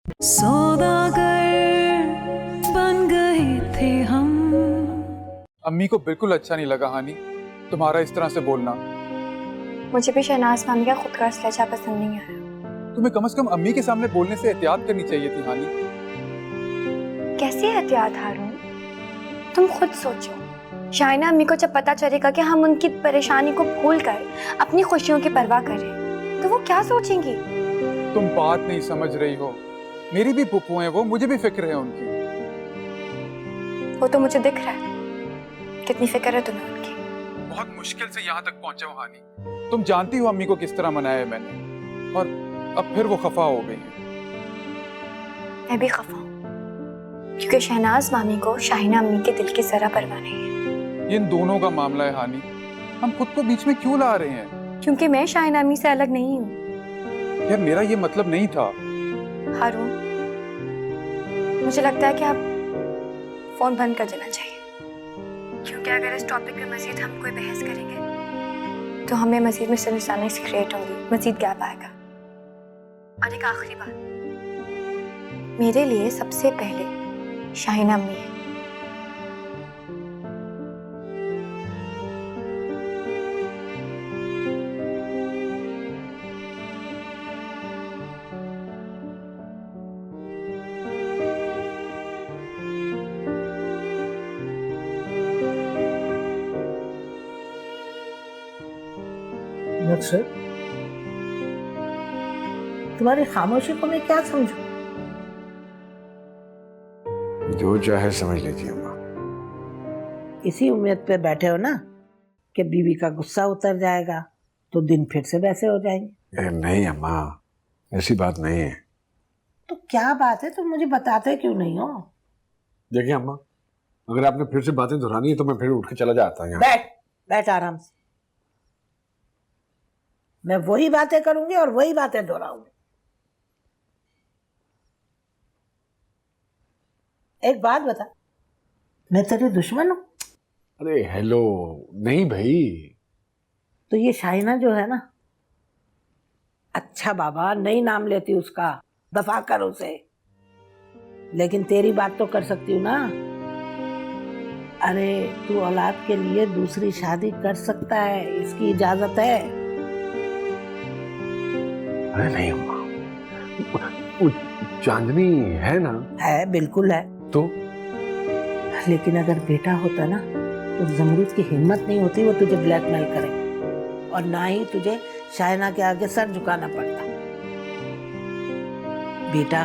सौदागर बन गए थे हम। अम्मी को बिल्कुल अच्छा नहीं लगा हानि, तुम्हारा इस तरह से बोलना। मुझे भी शहनाज मामी का खुद का लहजा पसंद नहीं आया। तुम्हें कम से कम अम्मी के सामने बोलने से एहतियात करनी चाहिए थी हानि। कैसी एहतियात हारून? तुम खुद सोचो, शाइना अम्मी को जब पता चलेगा कि हम उनकी परेशानी को भूल कर अपनी खुशियों की परवाह करें, तो वो क्या सोचेंगी? तुम बात नहीं समझ रही हो। मेरी भी फूफू हैं वो, मुझे भी फिक्र है उनकी। वो तो मुझे दिख रहा है, कितनी फिक्र है तुम्हें उनकी। बहुत मुश्किल से यहाँ तक पहुंचा हूँ हानि। तुम जानती हो अम्मी को किस तरह मनाया है मैंने, और अब फिर वो खफा हो गई है। मैं भी खफा हूँ, क्योंकि शहनाज मामी को शाहिना अम्मी के दिल की जरा परवाह नहीं है। ये इन दोनों का मामला है हानि, हम खुद को बीच में क्यों ला रहे हैं? क्योंकि मैं शाहिना अम्मी से अलग नहीं हूँ। यार मेरा ये मतलब नहीं था। हारून, मुझे लगता है कि आप फोन बंद कर देना चाहिए, क्योंकि अगर इस टॉपिक पे मजीद हम कोई बहस करेंगे तो हमें मजीद मिसअंडरस्टैंडिंग्स क्रिएट होंगी, मजीद गैप आएगा। और एक आखिरी बात, मेरे लिए सबसे पहले शाहिना अम्मी है। मुझसे तुम्हारी खामोशी को मैं क्या समझूं? जो चाहे समझ लीजिए अम्मा। इसी उम्मीद पे बैठे हो ना कि बीवी का गुस्सा उतर जाएगा तो दिन फिर से वैसे हो जाएंगे। नहीं अम्मा, ऐसी बात नहीं है। तो क्या बात है, तुम मुझे बताते क्यों नहीं हो? देखिए अम्मा, अगर आपने फिर से बातें दोहरानी है तो मैं फिर उठ के चला जाता हूँ यहाँ। बैठ बैठ आराम से। मैं वही बातें करूंगी और वही बातें दोहराऊंगी। एक बात बता, मैं तेरी दुश्मन हूं? अरे हेलो, नहीं भाई। तो ये शाइना जो है ना, अच्छा बाबा नहीं नाम लेती उसका, दफा कर उसे। लेकिन तेरी बात तो कर सकती हूँ ना। अरे तू औलाद के लिए दूसरी शादी कर सकता है, इसकी इजाजत है। अरे नहीं अम्मा, वो चांदनी है ना? है, बिल्कुल है। तो लेकिन अगर बेटा होता ना तो जमरूद की हिम्मत नहीं होती वो तुझे ब्लैकमेल करे, और ना ही तुझे शाइना के आगे सर झुकाना पड़ता। बेटा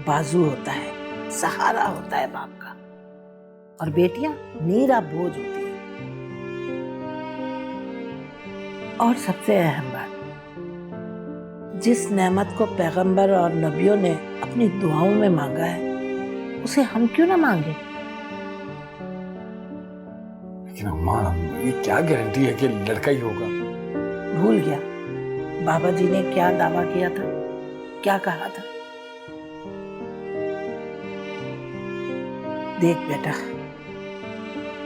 बाजू होता है, सहारा होता है बाप का, और बेटियां नीरा बोझ होती है। और सबसे अहम बात, जिस नेमत को पैगंबर और नबियों ने अपनी दुआओं में मांगा है उसे हम क्यों ना मांगे? लेकिन अम्मा, ये क्या गारंटी है कि लड़का ही होगा? भूल गया बाबा जी ने क्या दावा किया था, क्या कहा था? देख बेटा,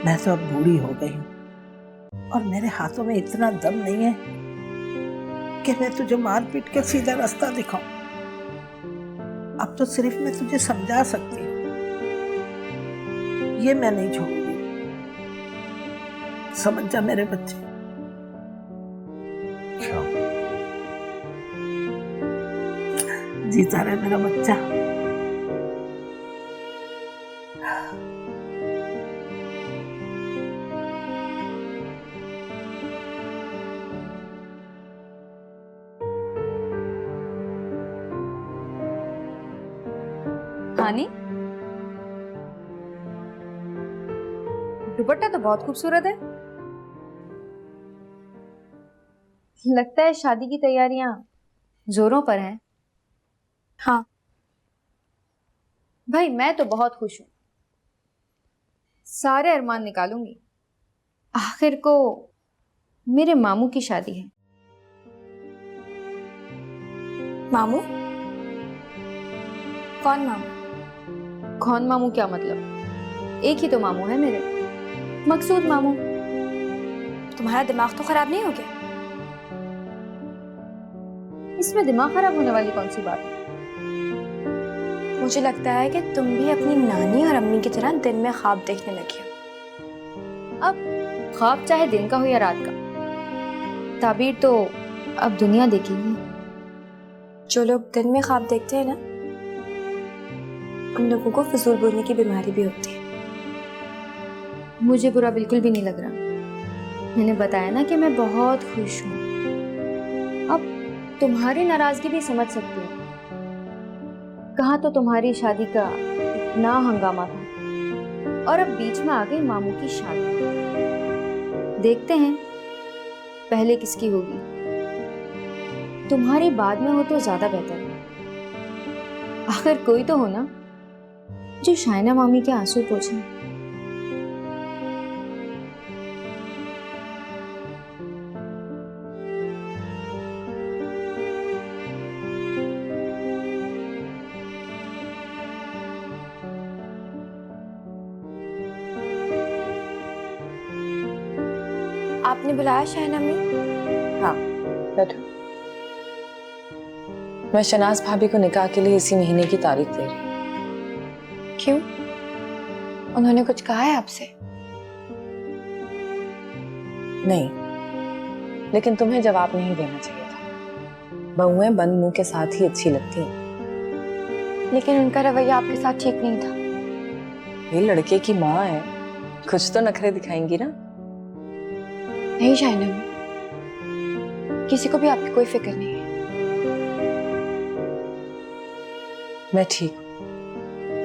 मैं तो अब बूढ़ी हो गई हूं और मेरे हाथों में इतना दम नहीं है कि मैं तुझे मार पीट के सीधा रास्ता दिखाऊं। अब तो सिर्फ मैं तुझे समझा सकती हूँ, ये मैं नहीं छोड़ूंगी। समझ जा मेरे बच्चे। अच्छा, जीता रहे मेरा बच्चा। हानि, दुपट्टा तो बहुत खूबसूरत है। लगता है शादी की तैयारियां जोरों पर हैं। हाँ भाई मैं तो बहुत खुश हूं, सारे अरमान निकालूंगी। आखिर को मेरे मामू की शादी है। मामू? कौन मामू? कौन मामू क्या मतलब? एक ही तो मामू है मेरे, मकसूद मामू। तुम्हारा दिमाग तो खराब नहीं हो गया? इसमें दिमाग खराब होने वाली कौन सी बात है? मुझे लगता है कि तुम भी अपनी नानी और अम्मी की तरह दिन में ख्वाब देखने लगी हो। अब ख्वाब चाहे दिन का हो या रात का, ताबीर तो अब दुनिया देखेगी। जो लोग दिन में ख्वाब देखते हैं ना, उन लोगों को फजूल बोलने की बीमारी भी होती है। मुझे बुरा बिल्कुल भी नहीं लग रहा। मैंने बताया ना कि मैं बहुत खुश हूँ। अब तुम्हारी नाराजगी भी समझ सकती हूँ। कहाँ तो तुम्हारी शादी का इतना हंगामा था और अब बीच में आ गई मामू की शादी। देखते हैं पहले किसकी होगी। तुम्हारी बाद में हो तो ज्यादा बेहतर है। आखिर कोई तो हो ना जो शाइना मामी के आंसू पोंछे। आपने बुलाया शाइना में? हाँ, बैठो। मैं शनाज भाभी को निकाह के लिए इसी महीने की तारीख दे रही हूँ। क्यों? उन्होंने कुछ कहा है आपसे? नहीं, लेकिन तुम्हें जवाब नहीं देना चाहिए था। बहुएं बंद मुंह के साथ ही अच्छी लगती हैं। लेकिन उनका रवैया आपके साथ ठीक नहीं था। ये लड़के की माँ है, कुछ तो नखरे दिखाएंगी ना। नहीं शाइना में, किसी को भी आपकी कोई फिक्र नहीं है। मैं ठीक हूँ।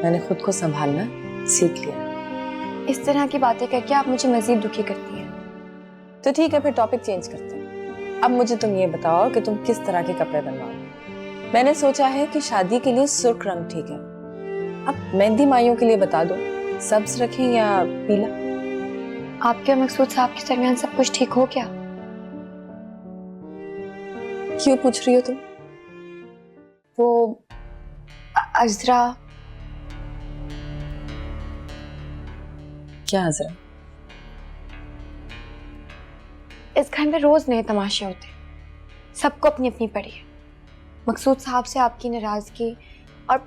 मैंने खुद को संभालना सीख लिया। इस तरह की बातें करके आप मुझे मजीद दुखी करती हैं। तो ठीक है, फिर टॉपिक चेंज करते हैं। अब मुझे तुम ये बताओ कि तुम किस तरह के कपड़े बनवाओ। मैंने सोचा है कि शादी के लिए सुर्ख रंग ठीक है। अब मेहंदी माइयों के लिए बता दो, सब्ज रखें या पीला? आपके और मकसूद साहब के दरमियान सब कुछ ठीक हो क्या? क्यों पूछ रही हो तुम? वो अज़रा। क्या अज़रा? इस घर में रोज नए तमाशे होते हैं। सबको अपनी अपनी पड़ी है। मकसूद साहब से आपकी नाराजगी, और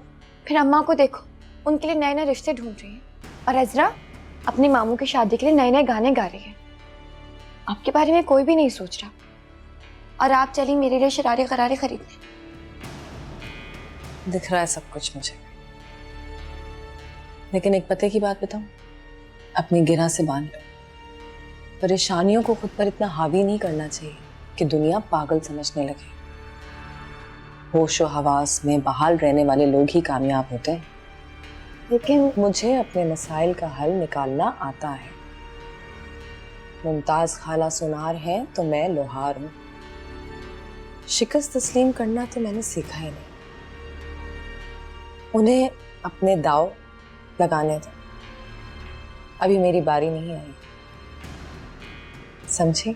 फिर अम्मा को देखो, उनके लिए नए नए रिश्ते ढूंढ रही हैं। और अज़रा अपनी मामू की शादी के लिए नए नए गाने गा रही है। आपके बारे में कोई भी नहीं सोच रहा, और आप चली मेरे लिए शरारे गरारे खरीदने। दिख रहा है सब कुछ मुझे, लेकिन एक पते की बात बताऊं, अपनी गिरह से बांध लो। परेशानियों को खुद पर इतना हावी नहीं करना चाहिए कि दुनिया पागल समझने लगे। होशो हवास में बहाल रहने वाले लोग ही कामयाब होते हैं। लेकिन मुझे अपने मसाइल का हल निकालना आता है। मुमताज खाला सुनार है तो मैं लोहार हूं। शिकस्त तस्लीम करना तो मैंने सीखा ही नहीं। उन्हें अपने दाव लगाने दो, अभी मेरी बारी नहीं आई, समझी?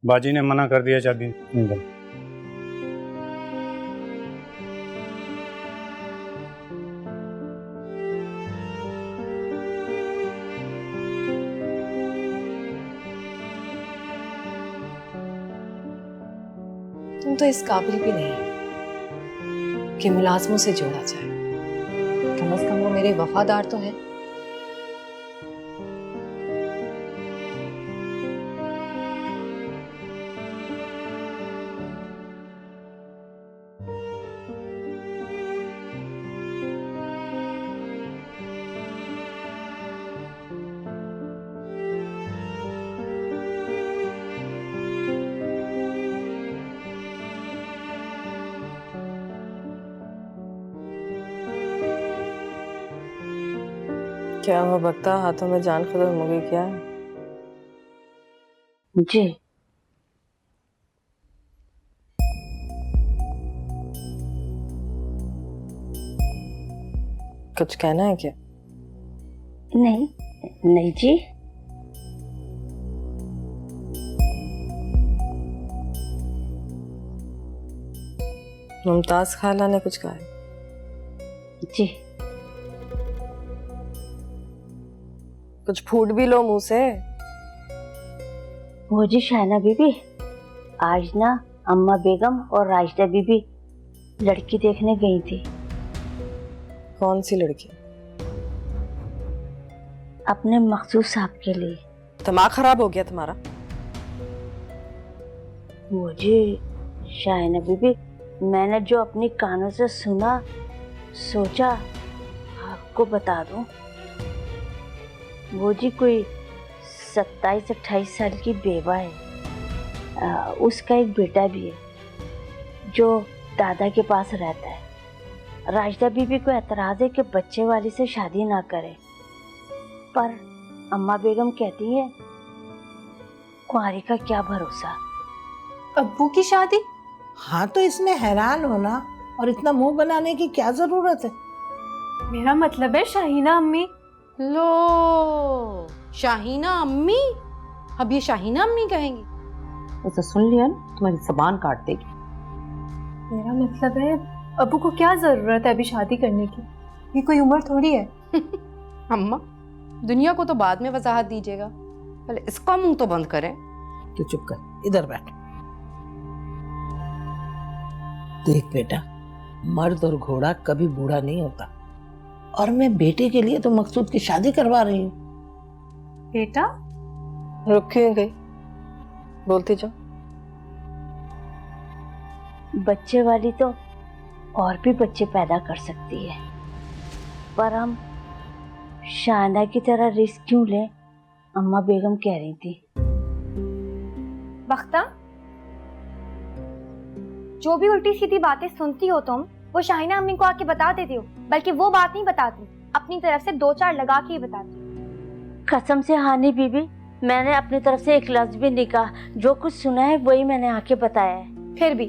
बाजी ने मना कर दिया शादी नहीं कर। तुम तो इस काबिल भी नहीं कि मुलाजमों से जोड़ा जाए। कम से कम वो मेरे वफादार तो है। क्या हुआ बकता, हाथों में जान खत्म हो गई क्या? जी कुछ कहना है क्या? नहीं नहीं जी। मुमताज खाला ने कुछ कहा है? जी कुछ फूट भी लो मुंह से। वो जी शायना बीबी, आज ना अम्मा बेगम और राशिदा बीबी लड़की देखने गई थी। कौन सी लड़की? अपने मखसूस साहब के लिए। दिमाग खराब हो गया तुम्हारा? वो जी शायना बीबी, मैंने जो अपनी कानों से सुना, सोचा आपको बता दूं। वो जी कोई 27-28 साल की बेवा है। उसका एक बेटा भी है जो दादा के पास रहता है। राशिदा बीबी को एतराज है कि बच्चे वाली से शादी ना करे, पर अम्मा बेगम कहती है कुंवारी का क्या भरोसा। अब्बू की शादी? हाँ, तो इसमें हैरान होना और इतना मुंह बनाने की क्या जरूरत है? मेरा मतलब है शाहीना अम्मी। लो, शाहीना अम्मी? अब ये शाहीना अम्मी कहेंगी? उसे सुन लिया ना, तुम्हारी जबान काट देगी। मेरा मतलब है अब्बू को क्या जरूरत है अभी शादी करने की? ये कोई उम्र थोड़ी है। अम्मा, दुनिया को तो बाद में वजाहत दीजिएगा, पहले इसका मुंह तो बंद करें। तो चुप कर, इधर बैठ। देख बेटा, मर्द और घोड़ा कभी बूढ़ा नहीं होता, और मैं बेटे के लिए तो मकसूद की शादी करवा रही हूँ। बेटा? रुक क्यों गई? बोलती जाओ। बच्चे वाली तो और भी बच्चे पैदा कर सकती है, पर हम शाना की तरह रिस्क क्यों लें? अम्मा बेगम कह रही थी। बख्ता, जो भी उल्टी सीधी बातें सुनती हो तुम, वो शाहीना अम्मी को आके बता देती हो, बल्कि वो बात नहीं बताती, अपनी तरफ से 2-4 लगा के ही बताती। कसम से हानी बीबी, मैंने अपनी तरफ से एक लफ्ज भी नहीं कहा। जो कुछ सुना है वही मैंने आके बताया है। फिर भी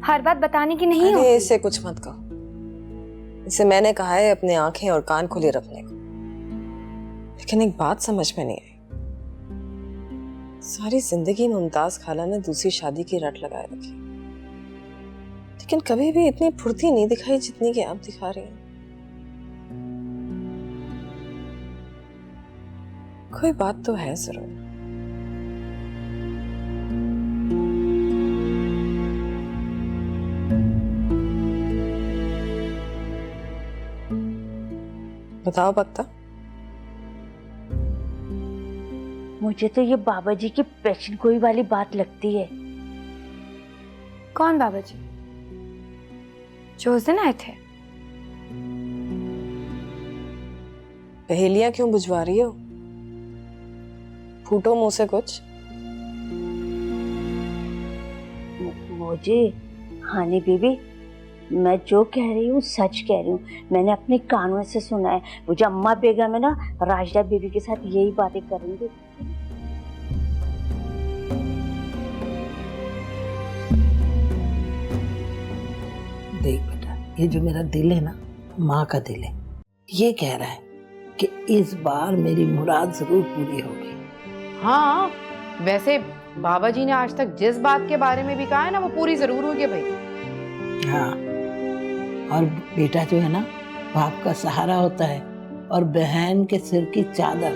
हर बात बताने की नहीं हो। इसे कुछ मत कहो। इसे मैंने कहा है अपने आंखें और कान खुले रखने को। लेकिन एक बात समझ में नहीं आई, सारी जिंदगी मुमताज खाला ने दूसरी शादी की रट लगाए रखी, लेकिन कभी भी इतनी फुर्ती नहीं दिखाई जितनी कि आप दिखा रही हैं। कोई बात तो है जरूर। बताओ बख्ता। मुझे तो ये बाबा जी की पेशन गोई वाली बात लगती है। कौन बाबा जी? जो उस दिन आए थे? पहेलियां क्यों बुझवा रही हो? फूटो मुंह से कुछ। वो जी हानी बीबी, मैं जो कह रही हूँ सच कह रही हूँ। मैंने अपने कानों से सुना है। वो जो अम्मा बेगम है ना, राशिदा बीबी के साथ यही बातें करेंगे। देख बेटा, ये जो मेरा दिल है ना, माँ का दिल है, ये कह रहा है कि इस बार मेरी मुराद जरूर पूरी होगी। हाँ, वैसे बाबा जी ने आज तक जिस बात के बारे में भी कहा है ना, वो पूरी जरूर होगी भाई। हाँ, और बेटा जो है ना, बाप का सहारा होता है और बहन के सिर की चादर।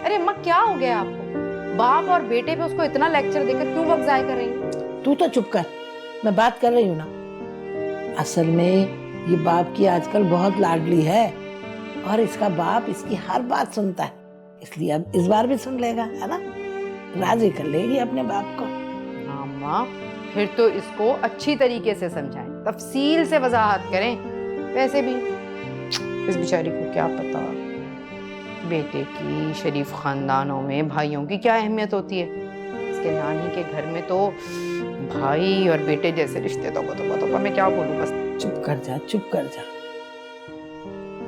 अरे अम्मा, क्या हो गया आपको? बाप और बेटे पे उसको इतना लेक्चर देकर क्यों वक्त जाया कर रही हैं? तू तो चुप कर, मैं बात कर रही हूँ ना। असल में ये बाप की आजकल बहुत लाडली है, और इसका बाप इसकी हर बात सुनता है, इसलिए अब इस बार भी सुन लेगा, है ना? राजी कर लेगी अपने बाप को। हाँ अम्मा, फिर तो इसको अच्छी तरीके से समझाएं, तफसील से वजाहत करें। वैसे भी इस बेचारी को क्या पता बेटे की शरीफ खानदानों में भाइयों की क्या अहमियत होती है। इसके नानी के घर में तो भाई और बेटे जैसे रिश्ते तो मैं क्या बोलूं। बस चुप कर जा, चुप कर जा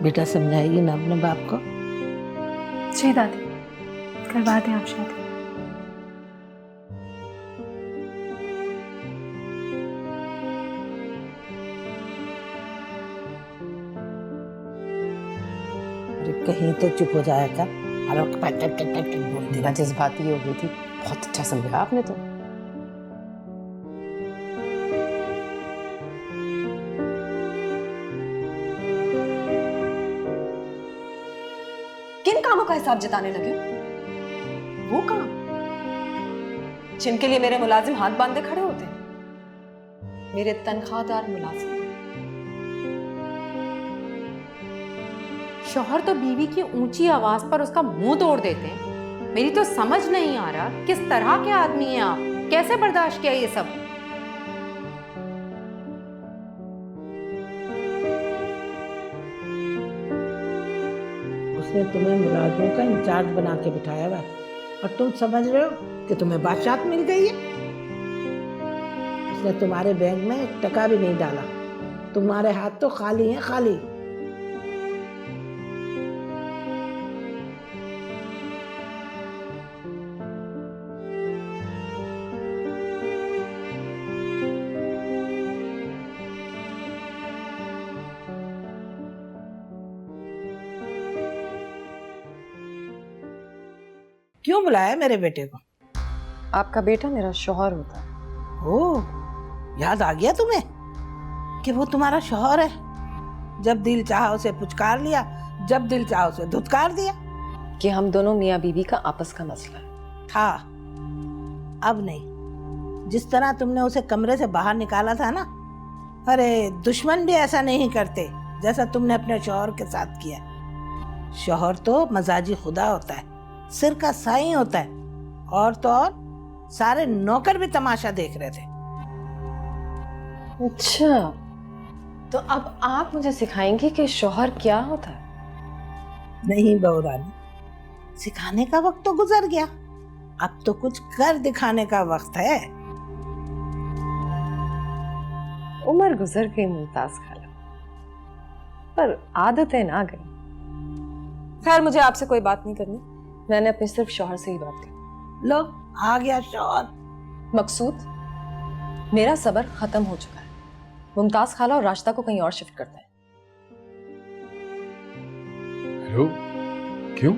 बेटा, समझाएगी ना अपने बाप को? जी दादी, करवा दें आप शादी। कहीं तो चुप हो जाया कर, और बोल देना। जज्बाती हो गई थी। बहुत अच्छा समझा आपने तो। किन कामों का हिसाब जताने लगे? वो काम जिनके लिए मेरे मुलाजिम हाथ बांधे खड़े होते हैं, मेरे तनख्वाहदार मुलाजिम। शौहर तो बीवी की ऊंची आवाज पर उसका मुंह तोड़ देते हैं। मेरी तो समझ नहीं आ रहा किस तरह के आदमी हैं आप, कैसे बर्दाश्त किया ये सब? उसने तुम्हें मुलाजिमों का इंचार्ज बना के बिठाया हुआ है और तुम समझ रहे हो कि तुम्हें बादशाहत मिल गई है। उसने तुम्हारे बैंक में 1 टका भी नहीं डाला, तुम्हारे हाथ तो खाली हैं, खाली। क्यों बुलाया मेरे बेटे को? आपका बेटा मेरा शौहर होता है। ओह, याद आ गया तुम्हें कि वो तुम्हारा शौहर है। जब दिल चाहा उसे पुचकार लिया, जब दिल चाहा उसे धुतकार दिया। कि हम दोनों मियाँ बीवी का आपस का मसला है। था, अब नहीं। जिस तरह तुमने उसे कमरे से बाहर निकाला था ना, अरे दुश्मन भी ऐसा नहीं करते जैसा तुमने अपने शौहर के साथ किया। शौहर तो मजाजी खुदा होता है, सिर का साईं होता है। और तो और सारे नौकर भी तमाशा देख रहे थे। अच्छा, तो अब आप मुझे सिखाएंगी कि शौहर क्या होता है? नहीं बहू रानी, सिखाने का वक्त तो गुजर गया, अब तो कुछ कर दिखाने का वक्त है। उम्र गुजर गई मुमताज खाला, पर आदतें ना गई। खैर, मुझे आपसे कोई बात नहीं करनी, मैंने अपने सिर्फ शौहर से ही बात की। लो, आ गया शौहर। मकसूद, मेरा सब्र खत्म हो चुका है। मुमताज खाला और राशिदा को कहीं और शिफ्ट करते हैं। हेलो, क्यों?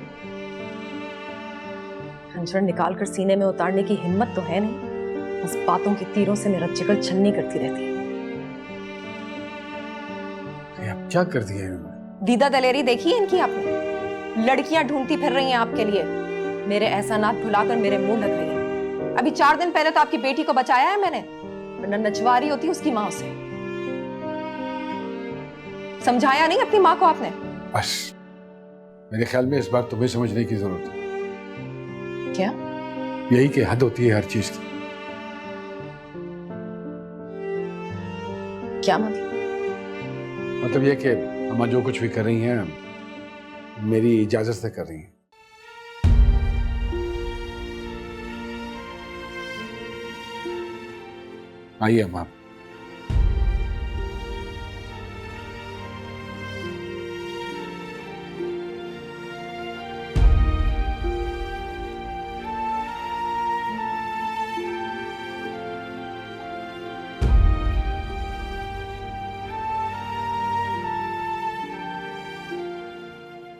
खंजर निकाल कर सीने में उतारने की हिम्मत तो है नहीं, बस बातों के तीरों से मेरा जिगर छन्नी करती रहती है। अब क्या कर दिया इन्होंने? दीदा दलेरी देखी है इनकी आपने? लड़कियां ढूंढती फिर रही हैं आपके लिए, मेरे एहसानात भुलाकर मेरे मुंह लग रही हैं। अभी 4 दिन पहले तो आपकी बेटी को बचाया है मैंने, वरना नचवारी होती उसकी माँ से। समझाया नहीं अपनी माँ को आपने? बस, मेरे ख्याल में इस बार तुम्हें समझने की जरूरत है। क्या? यही कि हद होती है हर चीज की। क्या मतलब? मतलब ये कि हम जो कुछ भी कर रही हैं मेरी इजाजत से कर रही हैं। आइए अम्मा।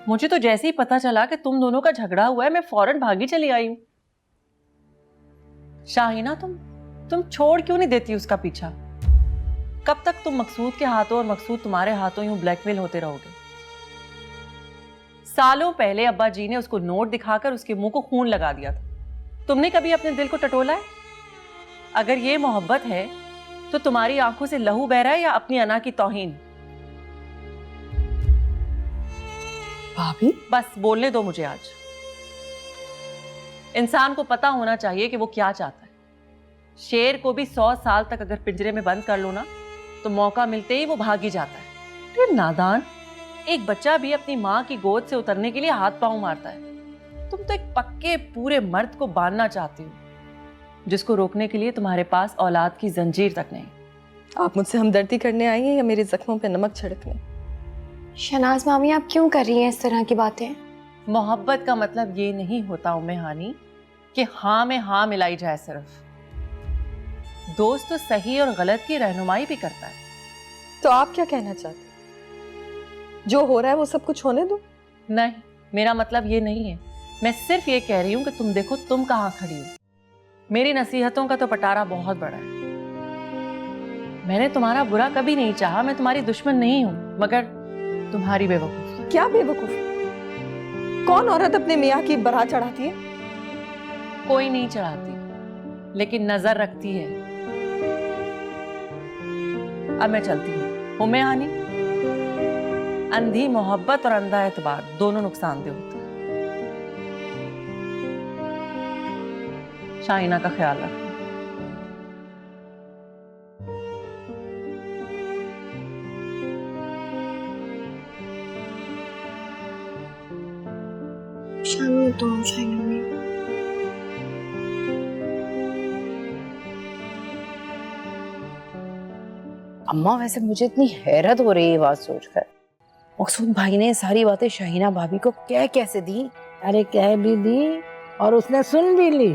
मुझे तो जैसे ही पता चला कि तुम दोनों का झगड़ा हुआ है, मैं फौरन भागी चली आई हूं। शाहीना, तुम छोड़ क्यों नहीं देती उसका पीछा? कब तक तुम मकसूद के हाथों और मकसूद तुम्हारे हाथों यूं ब्लैकमेल होते रहोगे? सालों पहले अब्बा जी ने उसको नोट दिखाकर उसके मुंह को खून लगा दिया था। तुमने कभी अपने दिल को टटोला है? अगर ये मोहब्बत है तो तुम्हारी आंखों से लहू बह रहा है या अपनी अना की तौहीन? भाभी, बस बोलने दो मुझे। आज इंसान को पता होना चाहिए कि वो क्या चाहता है। शेर को भी 100 साल तक अगर पिंजरे में बंद कर लो ना, तो मौका मिलते ही वो भाग ही जाता है। फिर नादान, एक बच्चा भी अपनी माँ की गोद से उतरने के लिए हाथ पांव मारता है। तुम तो एक पक्के पूरे मर्द को बांधना चाहती हो, जिसको रोकने के लिए तुम्हारे पास औलाद की जंजीर तक नहीं। आप मुझसे हमदर्दी करने आई हैं या मेरे जख्मों पे नमक छिड़कने? शहनाज मामी, आप क्यों कर रही हैं इस तरह की बातें? मोहब्बत का मतलब ये नहीं होता उम्मे हानी कि हाँ में हाँ मिलाई जाए। सिर्फ दोस्त तो सही और गलत की रहनुमाई भी करता है। तो आप क्या कहना चाहते हैं? जो हो रहा है वो सब कुछ होने दो? नहीं, मेरा मतलब ये नहीं है। मैं सिर्फ ये कह रही हूँ कि तुम देखो तुम कहाँ खड़ी हो। मेरी नसीहतों का तो पटारा बहुत बड़ा है। मैंने तुम्हारा बुरा कभी नहीं चाहा, मैं तुम्हारी दुश्मन नहीं हूँ, मगर तुम्हारी बेवकूफी। क्या बेवकूफी? कौन औरत अपने मियाँ की बारात चढ़ाती है? कोई नहीं चढ़ाती, लेकिन नजर रखती है। अब मैं चलती हूँ मैं हानि। अंधी मोहब्बत और अंधा एतबार दोनों नुकसानदेह होते हैं। शाइना का ख्याल रखना। शाम में तो हम शाइना में अम्मा वैसे मुझे इतनी हैरत हो रही है बात सोचकर, मकसूद भाई ने सारी बातें शाहीना भाभी को कह कैसे दी? अरे कह भी दी और उसने सुन भी ली।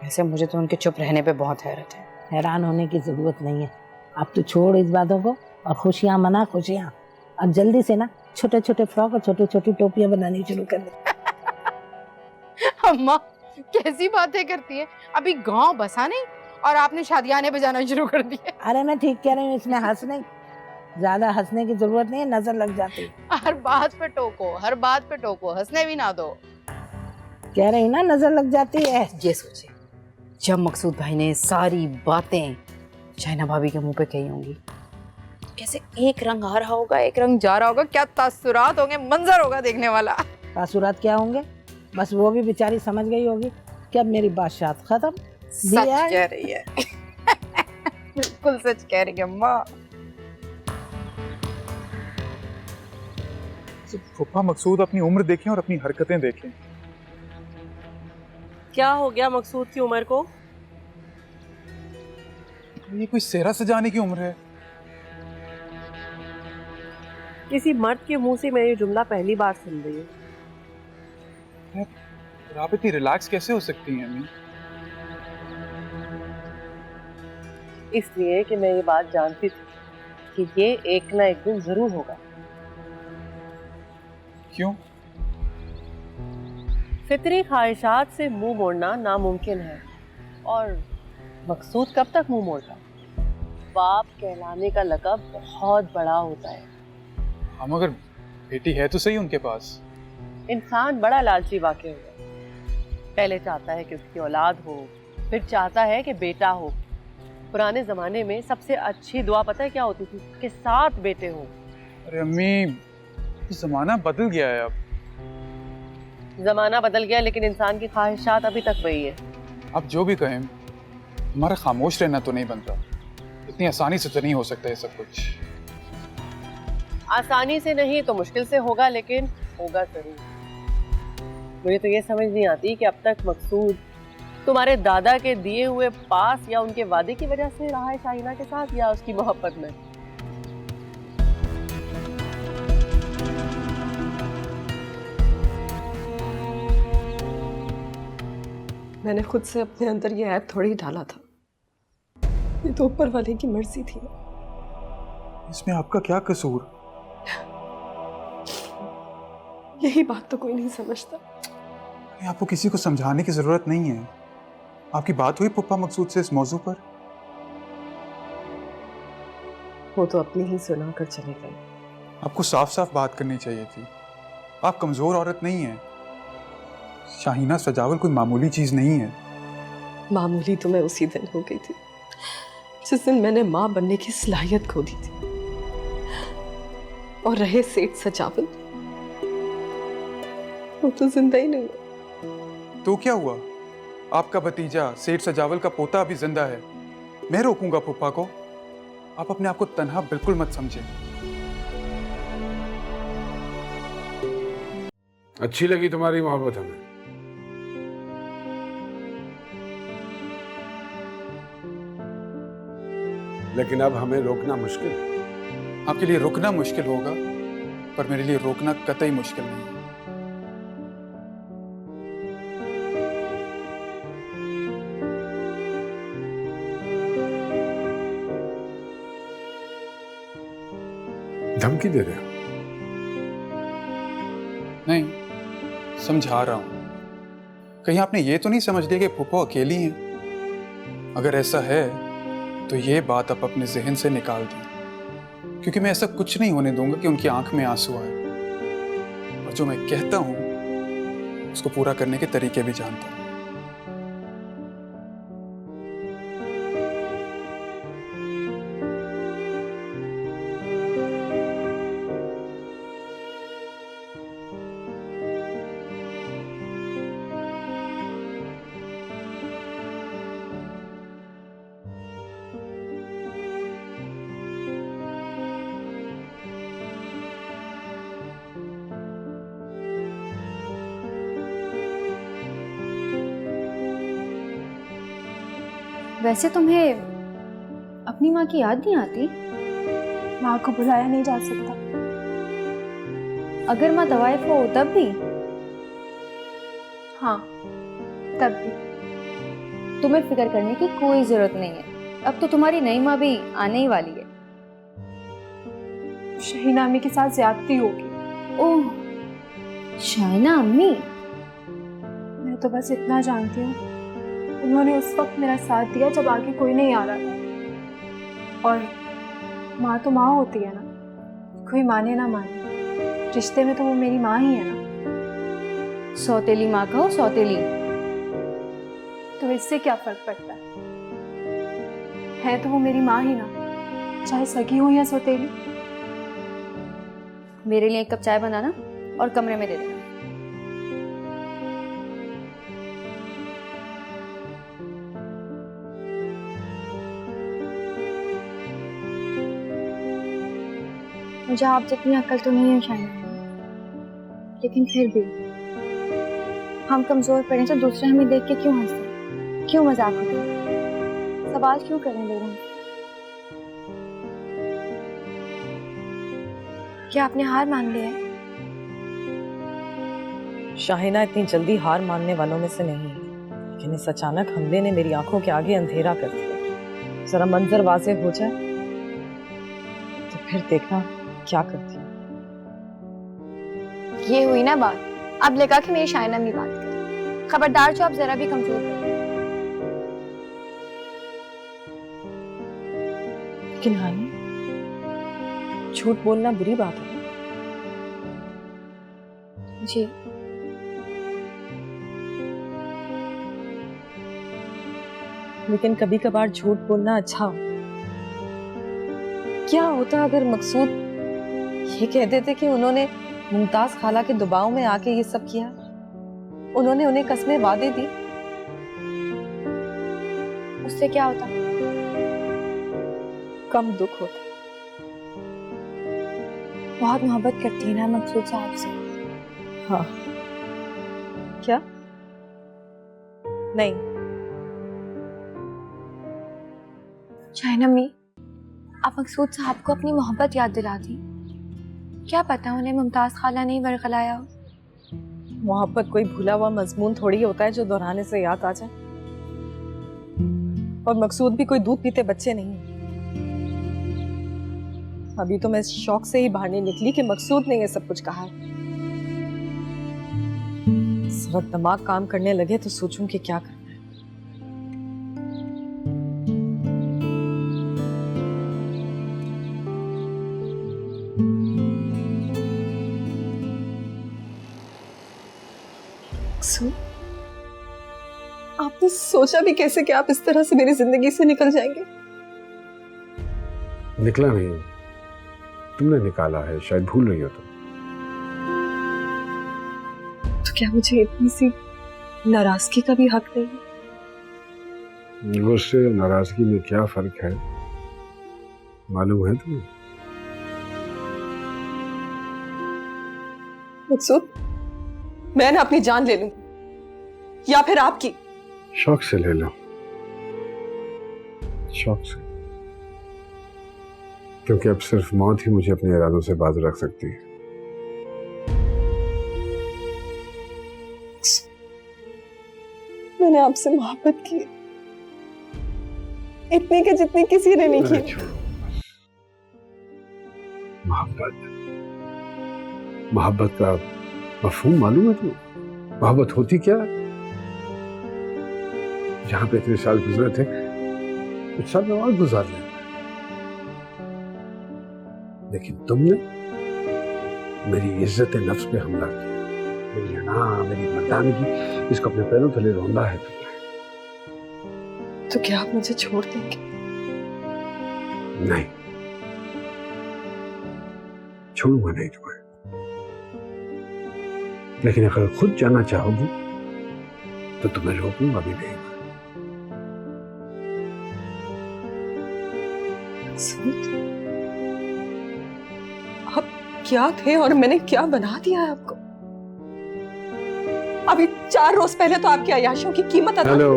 वैसे मुझे तो उनके चुप रहने पे बहुत हैरत है। हैरान होने की जरूरत नहीं है, अब तो छोड़ इस बातों को और खुशियां मना खुशियां। अब जल्दी से ना छोटे छोटे फ्रॉक और छोटी छोटी टोपियां बनानी शुरू कर दे। अम्मा कैसी बातें करती है, अभी गांव बसा नहीं और आपने शादियाने बजाना शुरू कर दिए। अरे मैं ठीक कह रही हूँ, इसमें हंसने ज्यादा हंसने की जरूरत नहीं है, नजर लग जाती है। हर बात पे टोको, हर बात पे टोको, हंसने भी ना दो। कह रही ना नजर लग जाती है। ये सोचे जब मकसूद भाई ने सारी बातें शाइना भाभी के मुंह पे कही होंगी, कैसे एक रंग आ रहा होगा, एक रंग जा रहा होगा, क्या तासुरात होंगे, मंजर होगा देखने वाला। तासुरात क्या होंगे, बस वो भी बेचारी समझ गई होगी कि अब मेरी बादशाहत खत्म। सच कह रही है। बिल्कुल सच कह रही है अम्मा। फूफा मकसूद अपनी उम्र देखें और अपनी हरकतें देखें। क्या हो गया मकसूद की उम्र को? ये कोई सेहरा सजाने की उम्र है? किसी मर्द के मुंह से मैं ये जुमला पहली बार सुन रही हूँ। आप इतनी रिलैक्स कैसे हो सकती हैं अम्मी? इसलिए कि मैं ये बात जानती थी कि ये एक ना एक दिन जरूर होगा। क्यों? फितरी ख्वाहिशात से मुंह मोड़ना नामुमकिन है, और मकसूद कब तक मुंह मोड़ता? बाप कहलाने का लक़ब बहुत बड़ा होता है। हम अगर बेटी है तो सही उनके पास। इंसान बड़ा लालची वाक़ई होगा, पहले चाहता है कि उसकी औलाद हो, फिर चाहता है कि बेटा हो। पुराने ज़माने में सबसे अच्छी दुआ पता है क्या होती थी? कि 7 बेटे हों। अरे अम्मी, ज़माना बदल गया है अब। ज़माना बदल गया, लेकिन इंसान की ख्वाहिशात अभी तक वही है। अब जो भी कहें, हमारा खामोश रहना तो नहीं बनता। इतनी आसानी से तो नहीं हो सकता है सब कुछ। आसानी से नहीं तो मुश्किल से होगा, लेकिन होगा जरूर। मुझे तो ये समझ नहीं आती कि अब तक मकसूद तुम्हारे दादा के दिए हुए पास या उनके वादे की वजह से रहा है शाइना के साथ, या उसकी मोहब्बत में। मैंने खुद से अपने अंदर ये ऐप थोड़ी डाला था, ये तो ऊपर वाले की मर्जी थी। इसमें आपका क्या कसूर? यही बात तो कोई नहीं समझता। आपको किसी को समझाने की जरूरत नहीं है। आपकी बात हुई पप्पा मकसूद से इस मौजू पर? वो तो अपनी ही सुना कर चले गए। आपको साफ साफ बात करनी चाहिए थी। आप कमजोर औरत नहीं है। शाहीना सजावल कोई मामूली चीज नहीं है। मामूली तो मैं उसी दिन हो गई थी जिस दिन मैंने माँ बनने की सलाहियत खो दी थी। और रहे सेठ सजावल, वो तो जिंदा ही नहीं हुआ। तो क्या हुआ? आपका भतीजा सेठ सजावल का पोता अभी जिंदा है। मैं रोकूंगा फूफा को? आप अपने आप को तन्हा बिल्कुल मत समझे। अच्छी लगी तुम्हारी मोहब्बत हमें। लेकिन अब हमें रोकना मुश्किल है। आपके लिए रुकना मुश्किल होगा, पर मेरे लिए रोकना कतई मुश्किल नहीं है। धमकी दे रहे हो? नहीं, समझा रहा हूं। कहीं आपने ये तो नहीं समझ लिया कि फूफा अकेली हैं? अगर ऐसा है तो ये बात आप अपने जहन से निकाल दें, क्योंकि मैं ऐसा कुछ नहीं होने दूंगा कि उनकी आंख में आंसू आए। और जो मैं कहता हूं उसको पूरा करने के तरीके भी जानता हूं। वैसे तुम्हें अपनी माँ की याद नहीं आती? माँ को बुलाया नहीं जा सकता। अगर माँ तवाइफ हो तब भी? हाँ, तब भी। तुम्हें फिक्र करने की कोई जरूरत नहीं है। अब तो तुम्हारी नई माँ भी आने ही वाली है। शहीना अम्मी के साथ ज्यादती होगी। ओह, शाइना अम्मी? मैं तो बस इतना जानती हूँ, उन्होंने उस वक्त मेरा साथ दिया जब आगे कोई नहीं आ रहा था। और माँ तो माँ होती है ना, कोई माने ना माने, रिश्ते में तो वो मेरी माँ ही है ना। सौतेली माँ कहो सौतेली, तो इससे क्या फर्क पड़ता है तो वो मेरी माँ ही ना, चाहे सगी हो या सौतेली। मेरे लिए एक कप चाय बनाना और कमरे में दे देना। मुझे आप जितनी अक्ल तो नहीं है शायद, लेकिन फिर भी हम कमजोर पड़े तो दूसरे हमें देख के क्यों हंसते, क्यों मजाक उड़ाते, सवाल क्यों करें लोग हमसे? क्या आपने हार मान लिया है? शाहिना इतनी जल्दी हार मानने वालों में से नहीं है, लेकिन इस अचानक हमले ने मेरी आंखों के आगे अंधेरा कर दिया। जरा मंजर वाज़ेह हो जाए तो फिर देखना क्या करती है। ये हुई ना बात, अब लगा कि मेरी शाइना भी बात करे। खबरदार जो आप जरा भी कमजोर हो। लेकिन हानी, झूठ बोलना बुरी बात है जी। लेकिन कभी कभार झूठ बोलना अच्छा हो। क्या होता अगर मकसूद ये कह देते कि उन्होंने मुमताज खाला के दबाव में आके ये सब किया, उन्होंने उन्हें कस्में वादे दी। उससे क्या होता? कम दुख होता। बहुत मोहब्बत करती है ना मकसूद साहब से। हाँ। क्या? नहीं। शाइना मी, आप मकसूद साहब को अपनी मोहब्बत याद दिला दी। क्या पता उन्हें मुमताज खाला ने बरगलाया हो। मोहब्बत कोई भूला हुआ मजमून थोड़ी होता है जो दोहराने से याद आ जाए। और मकसूद भी कोई दूध पीते बच्चे नहीं है। अभी तो मैं इस शौक से ही बाहर नहीं निकली कि मकसूद ने ये सब कुछ कहा है। इस वक्त दिमाग काम करने लगे तो सोचूं कि क्या करना है। आपने सोचा भी कैसे कि आप इस तरह से मेरी जिंदगी से निकल जाएंगे? निकला नहीं, तुमने निकाला है। शायद भूल रही हो तुम। तो क्या मुझे इतनी सी नाराजगी का भी हक नहीं है? गुस्से और नाराजगी में क्या फर्क है मालूम है तुम्हें? मकसूद, मैं ना अपनी जान ले लूंगी या फिर आपकी। शौक से ले लो, शौक से, क्योंकि अब सिर्फ मौत ही मुझे अपने इरादों से बाज रख सकती है। मैंने आपसे मोहब्बत की, इतनी के जितनी किसी ने नहीं की। मोहब्बत, मोहब्बत का मफहूम मालूम है तुम्हें? मोहब्बत होती क्या है? जहां पे इतने साल गुजरे थे कुछ साल में और गुजार लेना, लेकिन तुमने मेरी इज्जत नफ्स पे हमला किया, मेरी अना, मेरी मर्दानगी, इसको अपने पैरों तले रौंदा है तुमने। तो क्या आप मुझे छोड़ देंगे? नहीं, छोड़ूंगा नहीं तुम्हें, लेकिन अगर खुद जाना चाहोगी तो तुम्हें रोकूंगा भी नहीं। आप क्या थे और मैंने क्या बना दिया है आपको? अभी 4 रोज पहले तो आपकी अय्याशियों की कीमत अदा। हेलो,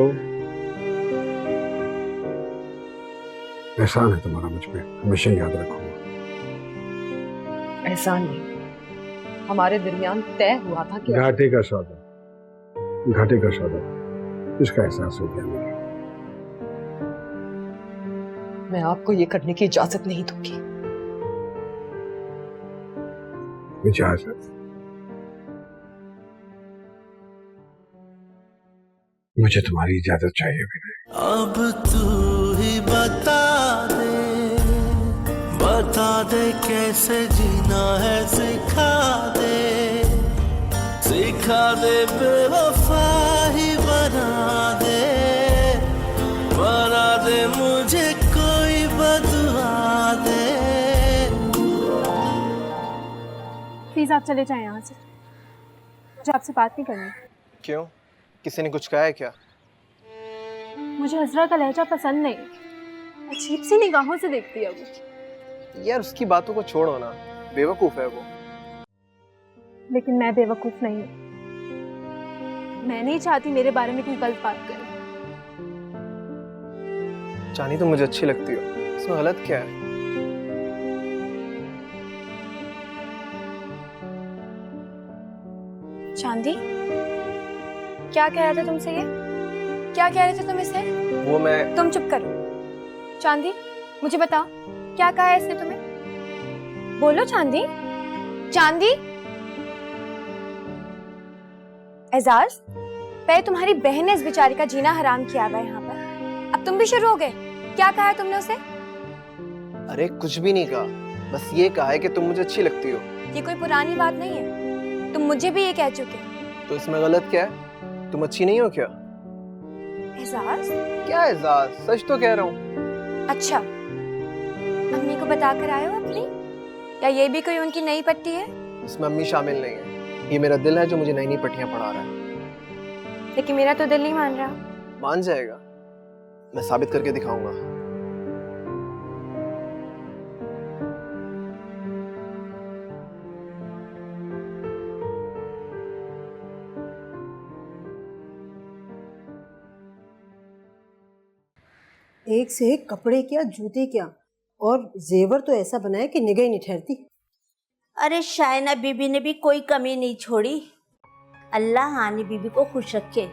एहसान है तुम्हारा मुझ पे, हमेशा याद रखूंगा। एहसान नहीं, हमारे दरमियान तय हुआ था कि घाटे का सौदा, घाटे का सौदा, इसका एहसास हो गया मुझे। मैं आपको ये करने की इजाजत नहीं दूंगी। इजाजत? मुझे तुम्हारी इजाजत चाहिए भी नहीं। अब तू ही बता दे कैसे जीना है, सिखा दे बेवफा ही बना दे मुझे कोई बदुआ दे। प्लीज आप चले जाएं यहाँ से, मुझे आपसे बात नहीं करनी। क्यों, किसी ने कुछ कहा है क्या? मुझे हजरा का लहजा पसंद नहीं, अजीब सी निगाहों से देखती है वो। यार उसकी बातों को छोड़ो ना, बेवकूफ है वो। लेकिन मैं बेवकूफ नहीं हूँ, मैं नहीं चाहती मेरे बारे में कोई गलत बात करे। चांदी तो मुझे अच्छी लगती हो, इसमें गलत क्या है? चांदी, क्या कह रहे थे तुमसे ये? क्या कह रहे थे तुम इससे? वो मैं... तुम चुप करो। चांदी, मुझे बताओ क्या कहा है इसने तुम्हें? बोलो चांदी। चांदी, एजाज, पहले तुम्हारी बहन ने इस बेचारी का जीना हराम किया हुआ है यहाँ पर, अब तुम भी शुरू हो गए। क्या कहा है तुमने उसे? अरे कुछ भी नहीं कहा, बस ये कहा है कि तुम मुझे अच्छी लगती हो। ये कोई पुरानी बात नहीं है, तुम मुझे भी ये कह चुके। तो इसमें गलत क्या है? तुम अच्छी नहीं हो क्या? एजाज? क्या एजाज, सच तो कह रहा हूँ। अच्छा, अम्मी को बता कर आए हो अपनी, या ये भी कोई उनकी नई पट्टी है? इसमें अम्मी शामिल नहीं है, ये मेरा दिल है जो मुझे नई नई पट्टियां पढ़ा रहा है। लेकिन मेरा तो दिल नहीं मान रहा। मान जाएगा, मैं साबित करके दिखाऊंगा। एक से एक कपड़े क्या, जूते क्या, और जेवर तो ऐसा बनाए कि निगाह ही नहीं ठहरती। अरे शायना बीबी ने भी कोई कमी नहीं छोड़ी। अल्लाह हानी बीबी को खुश रखे,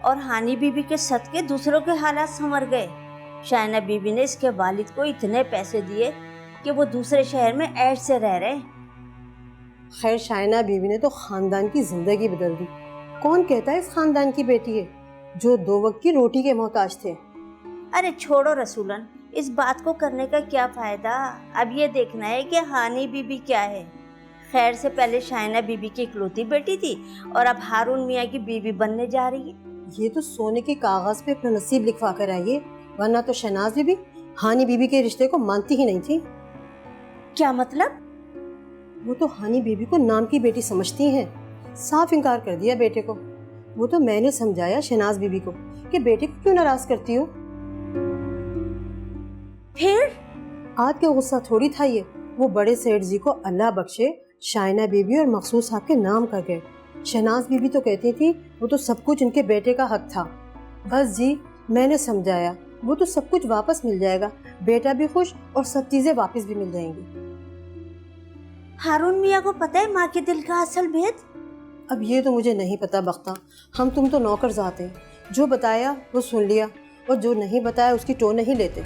और हानी बीबी के सदके दूसरों के हालात संवर गए। शायना बीबी ने इसके वालिद को इतने पैसे दिए कि वो दूसरे शहर में ऐश से रह रहे। खैर, शायना बीबी ने तो खानदान की जिंदगी बदल दी। कौन कहता है इस खानदान की बेटी है, जो 2 वक्त की रोटी के मोहताज थे। अरे छोड़ो रसूलन, इस बात को करने का क्या फायदा। अब ये देखना है कि हानी बीबी क्या है। खैर से पहले शायना बीबी की इकलौती बेटी थी, और अब हारून मियाँ की बीबी बनने जा रही है। ये तो सोने के कागज पे अपना नसीब लिखवा कर आई है, वरना तो शहनाज बीबी हानी बीबी के रिश्ते को मानती ही नहीं थी। क्या मतलब? वो तो हानी बीबी को नाम की बेटी समझती हैं, साफ इनकार कर दिया बेटे को। वो तो मैंने समझाया शहनाज बीबी को कि बेटे को क्यों नाराज करती हो। फिर आज का गुस्सा थोड़ी था ये, वो बड़े सेठ जी को अल्लाह बख्शे शायना बीबी और मखसूस साहब के नाम कर गए। शहनाज बीबी तो कहती थी वो तो सब कुछ उनके बेटे का हक था। बस जी, मैंने समझाया, वो तो सब कुछ वापस मिल जाएगा, बेटा भी खुश और सब चीजें वापस भी मिल जाएंगी। हारून मियाँ को पता है माँ के दिल का असल भेद? अब ये तो मुझे नहीं पता बख्ता, हम तुम तो नौकर जाते हैं, जो बताया वो सुन लिया, और जो नहीं बताया उसकी टो नहीं लेते।